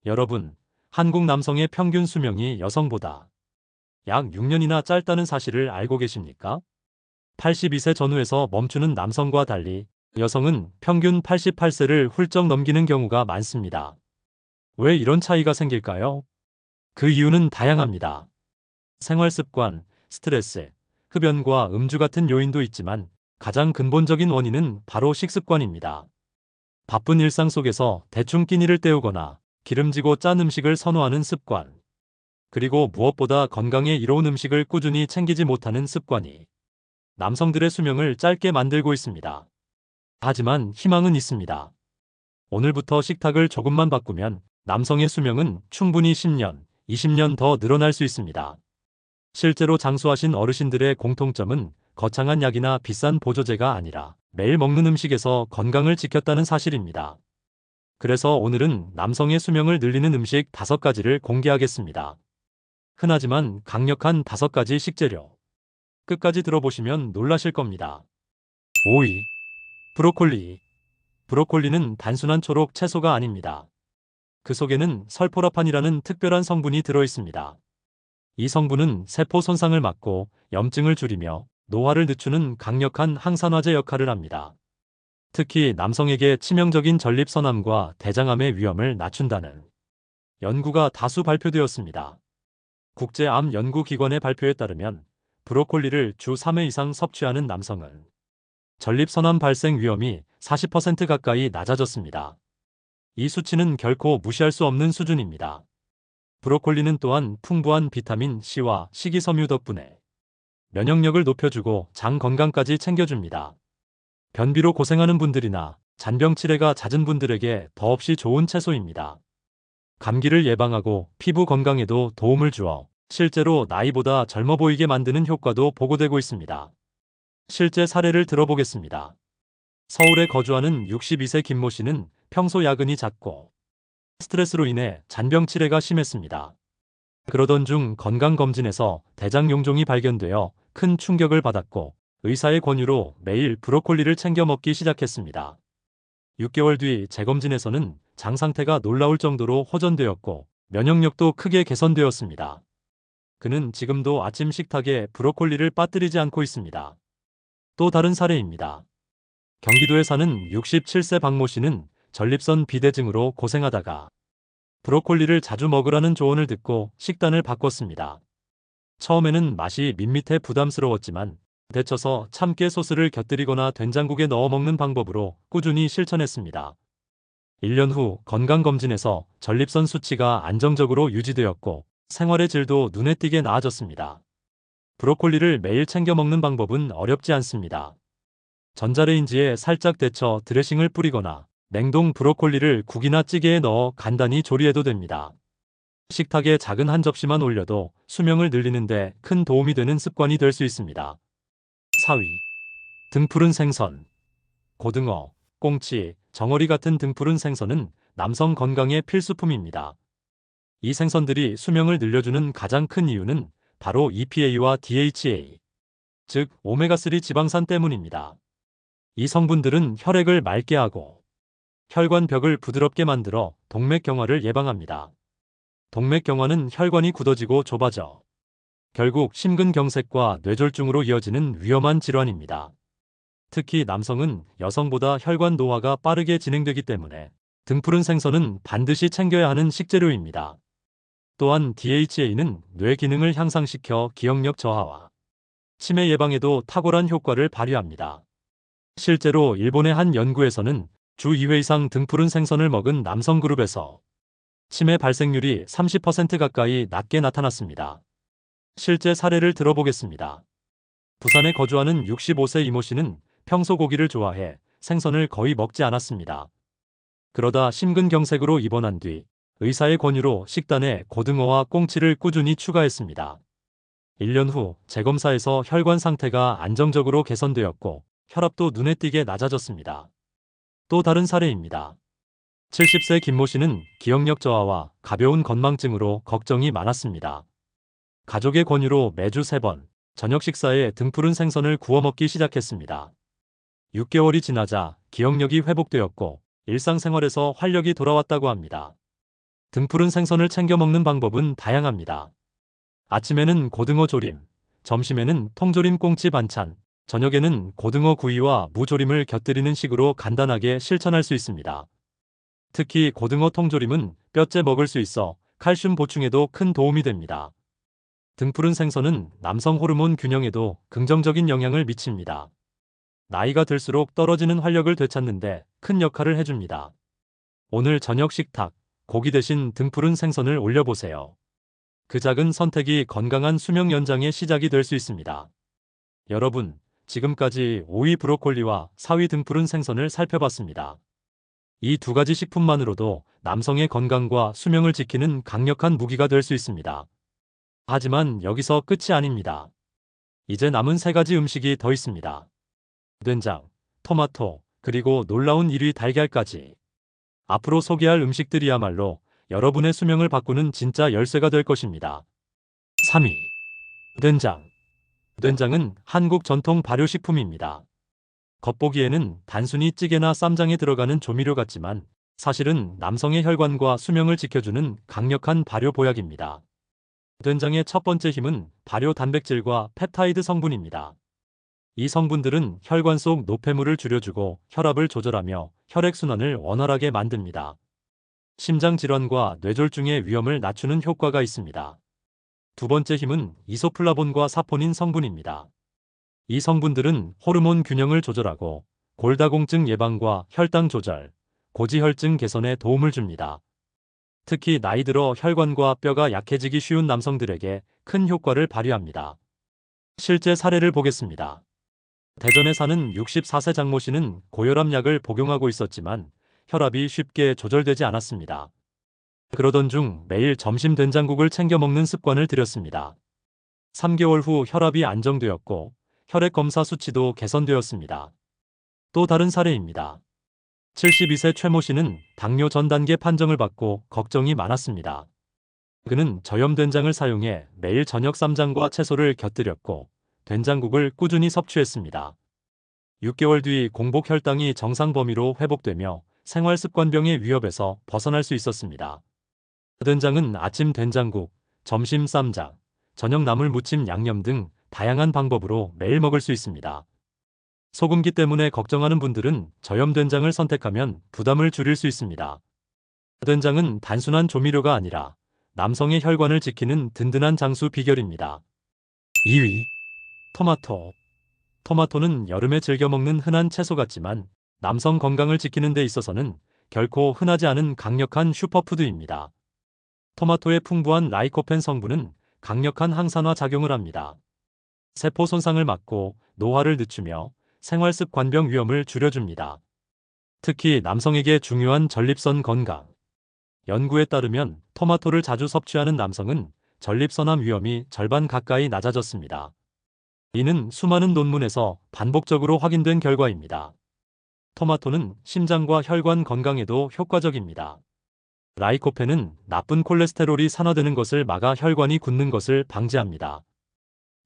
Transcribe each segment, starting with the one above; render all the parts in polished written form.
여러분, 한국 남성의 평균 수명이 여성보다 약 6년이나 짧다는 사실을 알고 계십니까? 82세 전후에서 멈추는 남성과 달리 여성은 평균 88세를 훌쩍 넘기는 경우가 많습니다. 왜 이런 차이가 생길까요? 그 이유는 다양합니다. 생활 습관, 스트레스, 흡연과 음주 같은 요인도 있지만 가장 근본적인 원인은 바로 식습관입니다. 바쁜 일상 속에서 대충 끼니를 때우거나 기름지고 짠 음식을 선호하는 습관, 그리고 무엇보다 건강에 이로운 음식을 꾸준히 챙기지 못하는 습관이 남성들의 수명을 짧게 만들고 있습니다. 하지만 희망은 있습니다. 오늘부터 식탁을 조금만 바꾸면 남성의 수명은 충분히 10년, 20년 더 늘어날 수 있습니다. 실제로 장수하신 어르신들의 공통점은 거창한 약이나 비싼 보조제가 아니라 매일 먹는 음식에서 건강을 지켰다는 사실입니다. 그래서 오늘은 남성의 수명을 늘리는 음식 5가지를 공개하겠습니다. 흔하지만 강력한 5가지 식재료. 끝까지 들어보시면 놀라실 겁니다. 5위. 브로콜리. 브로콜리는 단순한 초록 채소가 아닙니다. 그 속에는 설포라판이라는 특별한 성분이 들어있습니다. 이 성분은 세포 손상을 막고 염증을 줄이며 노화를 늦추는 강력한 항산화제 역할을 합니다. 특히 남성에게 치명적인 전립선암과 대장암의 위험을 낮춘다는 연구가 다수 발표되었습니다. 국제암연구기관의 발표에 따르면 브로콜리를 주 3회 이상 섭취하는 남성은 전립선암 발생 위험이 40% 가까이 낮아졌습니다. 이 수치는 결코 무시할 수 없는 수준입니다. 브로콜리는 또한 풍부한 비타민 C와 식이섬유 덕분에 면역력을 높여주고 장 건강까지 챙겨줍니다. 변비로 고생하는 분들이나 잔병 치레가 잦은 분들에게 더없이 좋은 채소입니다. 감기를 예방하고 피부 건강에도 도움을 주어 실제로 나이보다 젊어 보이게 만드는 효과도 보고되고 있습니다. 실제 사례를 들어보겠습니다. 서울에 거주하는 62세 김모 씨는 평소 야근이 잦고 스트레스로 인해 잔병 치레가 심했습니다. 그러던 중 건강검진에서 대장 용종이 발견되어 큰 충격을 받았고 의사의 권유로 매일 브로콜리를 챙겨 먹기 시작했습니다. 6개월 뒤 재검진에서는 장 상태가 놀라울 정도로 호전되었고 면역력도 크게 개선되었습니다. 그는 지금도 아침 식탁에 브로콜리를 빠뜨리지 않고 있습니다. 또 다른 사례입니다. 경기도에 사는 67세 박모 씨는 전립선 비대증으로 고생하다가 브로콜리를 자주 먹으라는 조언을 듣고 식단을 바꿨습니다. 처음에는 맛이 밋밋해 부담스러웠지만 데쳐서 참깨 소스를 곁들이거나 된장국에 넣어 먹는 방법으로 꾸준히 실천했습니다. 1년 후 건강검진에서 전립선 수치가 안정적으로 유지되었고 생활의 질도 눈에 띄게 나아졌습니다. 브로콜리를 매일 챙겨 먹는 방법은 어렵지 않습니다. 전자레인지에 살짝 데쳐 드레싱을 뿌리거나 냉동 브로콜리를 국이나 찌개에 넣어 간단히 조리해도 됩니다. 식탁에 작은 한 접시만 올려도 수명을 늘리는데 큰 도움이 되는 습관이 될 수 있습니다. 4위. 등푸른 생선. 고등어, 꽁치, 정어리 같은 등푸른 생선은 남성 건강의 필수품입니다. 이 생선들이 수명을 늘려주는 가장 큰 이유는 바로 EPA와 DHA, 즉 오메가3 지방산 때문입니다. 이 성분들은 혈액을 맑게 하고 혈관벽을 부드럽게 만들어 동맥경화를 예방합니다. 동맥경화는 혈관이 굳어지고 좁아져 결국 심근경색과 뇌졸중으로 이어지는 위험한 질환입니다. 특히 남성은 여성보다 혈관 노화가 빠르게 진행되기 때문에 등푸른 생선은 반드시 챙겨야 하는 식재료입니다. 또한 DHA는 뇌 기능을 향상시켜 기억력 저하와 치매 예방에도 탁월한 효과를 발휘합니다. 실제로 일본의 한 연구에서는 주 2회 이상 등푸른 생선을 먹은 남성 그룹에서 치매 발생률이 30% 가까이 낮게 나타났습니다. 실제 사례를 들어보겠습니다. 부산에 거주하는 65세 이모 씨는 평소 고기를 좋아해 생선을 거의 먹지 않았습니다. 그러다 심근경색으로 입원한 뒤 의사의 권유로 식단에 고등어와 꽁치를 꾸준히 추가했습니다. 1년 후 재검사에서 혈관 상태가 안정적으로 개선되었고 혈압도 눈에 띄게 낮아졌습니다. 또 다른 사례입니다. 70세 김모 씨는 기억력 저하와 가벼운 건망증으로 걱정이 많았습니다. 가족의 권유로 매주 3번 저녁 식사에 등푸른 생선을 구워 먹기 시작했습니다. 6개월이 지나자 기억력이 회복되었고 일상생활에서 활력이 돌아왔다고 합니다. 등푸른 생선을 챙겨 먹는 방법은 다양합니다. 아침에는 고등어 조림, 점심에는 통조림 꽁치 반찬, 저녁에는 고등어 구이와 무조림을 곁들이는 식으로 간단하게 실천할 수 있습니다. 특히 고등어 통조림은 뼈째 먹을 수 있어 칼슘 보충에도 큰 도움이 됩니다. 등푸른 생선은 남성 호르몬 균형에도 긍정적인 영향을 미칩니다. 나이가 들수록 떨어지는 활력을 되찾는데 큰 역할을 해줍니다. 오늘 저녁 식탁, 고기 대신 등푸른 생선을 올려보세요. 그 작은 선택이 건강한 수명 연장의 시작이 될 수 있습니다. 여러분, 지금까지 오이 브로콜리와 사위 등푸른 생선을 살펴봤습니다. 이 두 가지 식품만으로도 남성의 건강과 수명을 지키는 강력한 무기가 될 수 있습니다. 하지만 여기서 끝이 아닙니다. 이제 남은 세 가지 음식이 더 있습니다. 된장, 토마토, 그리고 놀라운 1위 달걀까지. 앞으로 소개할 음식들이야말로 여러분의 수명을 바꾸는 진짜 열쇠가 될 것입니다. 3위. 된장. 된장은 한국 전통 발효식품입니다. 겉보기에는 단순히 찌개나 쌈장에 들어가는 조미료 같지만 사실은 남성의 혈관과 수명을 지켜주는 강력한 발효 보약입니다. 된장의 첫 번째 힘은 발효 단백질과 펩타이드 성분입니다. 이 성분들은 혈관 속 노폐물을 줄여주고 혈압을 조절하며 혈액순환을 원활하게 만듭니다. 심장질환과 뇌졸중의 위험을 낮추는 효과가 있습니다. 두 번째 힘은 이소플라본과 사포닌 성분입니다. 이 성분들은 호르몬 균형을 조절하고 골다공증 예방과 혈당 조절, 고지혈증 개선에 도움을 줍니다. 특히 나이 들어 혈관과 뼈가 약해지기 쉬운 남성들에게 큰 효과를 발휘합니다. 실제 사례를 보겠습니다. 대전에 사는 64세 장모 씨는 고혈압 약을 복용하고 있었지만 혈압이 쉽게 조절되지 않았습니다. 그러던 중 매일 점심 된장국을 챙겨 먹는 습관을 들였습니다. 3개월 후 혈압이 안정되었고 혈액 검사 수치도 개선되었습니다. 또 다른 사례입니다. 72세 최모 씨는 당뇨 전 단계 판정을 받고 걱정이 많았습니다. 그는 저염된장을 사용해 매일 저녁 쌈장과 채소를 곁들였고 된장국을 꾸준히 섭취했습니다. 6개월 뒤 공복 혈당이 정상 범위로 회복되며 생활습관병의 위협에서 벗어날 수 있었습니다. 된장은 아침 된장국, 점심 쌈장, 저녁 나물 무침 양념 등 다양한 방법으로 매일 먹을 수 있습니다. 소금기 때문에 걱정하는 분들은 저염된장을 선택하면 부담을 줄일 수 있습니다. 된장은 단순한 조미료가 아니라 남성의 혈관을 지키는 든든한 장수 비결입니다. 2위. 토마토. 토마토는 여름에 즐겨 먹는 흔한 채소 같지만 남성 건강을 지키는 데 있어서는 결코 흔하지 않은 강력한 슈퍼푸드입니다. 토마토의 풍부한 라이코펜 성분은 강력한 항산화 작용을 합니다. 세포 손상을 막고 노화를 늦추며 생활습관병 위험을 줄여줍니다. 특히 남성에게 중요한 전립선 건강. 연구에 따르면 토마토를 자주 섭취하는 남성은 전립선암 위험이 절반 가까이 낮아졌습니다. 이는 수많은 논문에서 반복적으로 확인된 결과입니다. 토마토는 심장과 혈관 건강에도 효과적입니다. 라이코펜은 나쁜 콜레스테롤이 산화되는 것을 막아 혈관이 굳는 것을 방지합니다.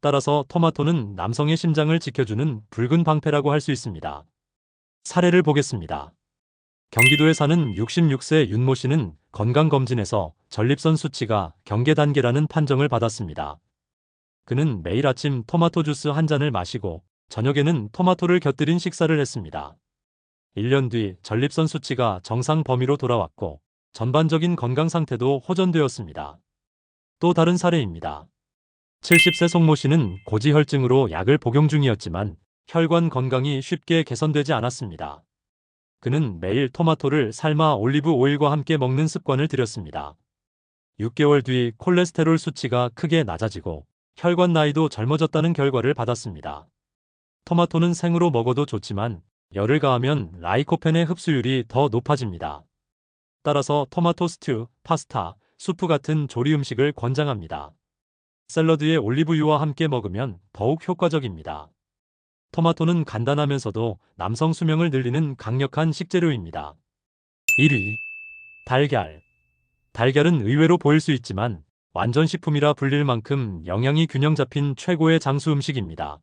따라서 토마토는 남성의 심장을 지켜주는 붉은 방패라고 할 수 있습니다. 사례를 보겠습니다. 경기도에 사는 66세 윤모 씨는 건강검진에서 전립선 수치가 경계 단계라는 판정을 받았습니다. 그는 매일 아침 토마토 주스 한 잔을 마시고 저녁에는 토마토를 곁들인 식사를 했습니다. 1년 뒤 전립선 수치가 정상 범위로 돌아왔고 전반적인 건강 상태도 호전되었습니다. 또 다른 사례입니다. 70세 송모 씨는 고지혈증으로 약을 복용 중이었지만 혈관 건강이 쉽게 개선되지 않았습니다. 그는 매일 토마토를 삶아 올리브 오일과 함께 먹는 습관을 들였습니다. 6개월 뒤 콜레스테롤 수치가 크게 낮아지고 혈관 나이도 젊어졌다는 결과를 받았습니다. 토마토는 생으로 먹어도 좋지만 열을 가하면 라이코펜의 흡수율이 더 높아집니다. 따라서 토마토 스튜, 파스타, 수프 같은 조리 음식을 권장합니다. 샐러드에 올리브유와 함께 먹으면 더욱 효과적입니다. 토마토는 간단하면서도 남성 수명을 늘리는 강력한 식재료입니다. 1위. 달걀. 달걀은 의외로 보일 수 있지만 완전 식품이라 불릴 만큼 영양이 균형 잡힌 최고의 장수 음식입니다.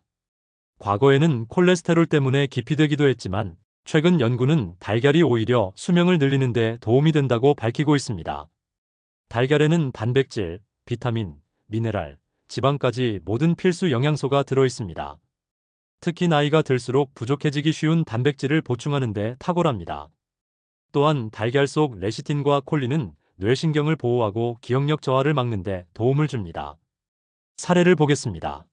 과거에는 콜레스테롤 때문에 기피되기도 했지만 최근 연구는 달걀이 오히려 수명을 늘리는 데 도움이 된다고 밝히고 있습니다. 달걀에는 단백질, 비타민, 미네랄, 지방까지 모든 필수 영양소가 들어있습니다. 특히 나이가 들수록 부족해지기 쉬운 단백질을 보충하는 데 탁월합니다. 또한 달걀 속 레시틴과 콜린은 뇌신경을 보호하고 기억력 저하를 막는 데 도움을 줍니다. 사례를 보겠습니다.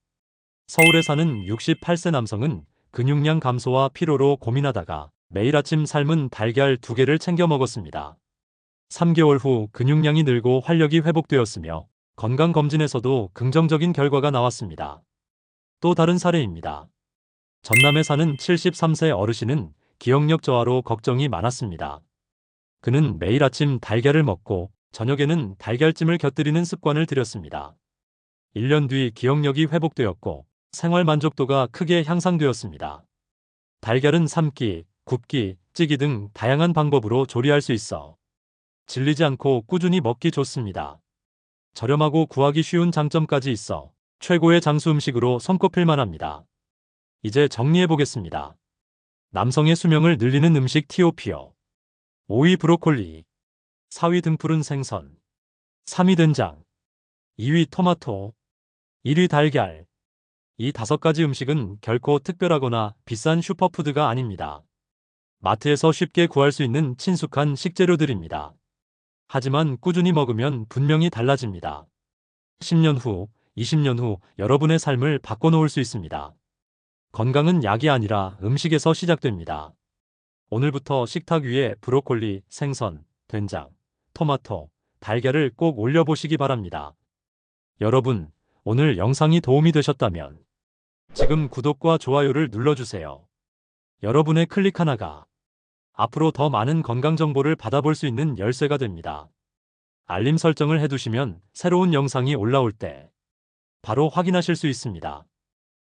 서울에 사는 68세 남성은 근육량 감소와 피로로 고민하다가 매일 아침 삶은 달걀 2개를 챙겨 먹었습니다. 3개월 후 근육량이 늘고 활력이 회복되었으며 건강검진에서도 긍정적인 결과가 나왔습니다. 또 다른 사례입니다. 전남에 사는 73세 어르신은 기억력 저하로 걱정이 많았습니다. 그는 매일 아침 달걀을 먹고 저녁에는 달걀찜을 곁들이는 습관을 들였습니다. 1년 뒤 기억력이 회복되었고 생활 만족도가 크게 향상되었습니다. 달걀은 삶기, 굽기, 찌기 등 다양한 방법으로 조리할 수 있어 질리지 않고 꾸준히 먹기 좋습니다. 저렴하고 구하기 쉬운 장점까지 있어 최고의 장수 음식으로 손꼽힐 만합니다. 이제 정리해 보겠습니다. 남성의 수명을 늘리는 음식 TOPO. 5위 브로콜리, 4위 등푸른 생선, 3위 된장, 2위 토마토, 1위 달걀. 이 5가지 음식은 결코 특별하거나 비싼 슈퍼푸드가 아닙니다. 마트에서 쉽게 구할 수 있는 친숙한 식재료들입니다. 하지만 꾸준히 먹으면 분명히 달라집니다. 10년 후, 20년 후 여러분의 삶을 바꿔놓을 수 있습니다. 건강은 약이 아니라 음식에서 시작됩니다. 오늘부터 식탁 위에 브로콜리, 생선, 된장, 토마토, 달걀을 꼭 올려보시기 바랍니다. 여러분, 오늘 영상이 도움이 되셨다면 지금 구독과 좋아요를 눌러주세요. 여러분의 클릭 하나가 앞으로 더 많은 건강 정보를 받아볼 수 있는 열쇠가 됩니다. 알림 설정을 해두시면 새로운 영상이 올라올 때 바로 확인하실 수 있습니다.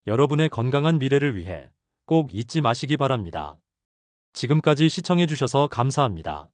여러분의 건강한 미래를 위해 꼭 잊지 마시기 바랍니다. 지금까지 시청해주셔서 감사합니다.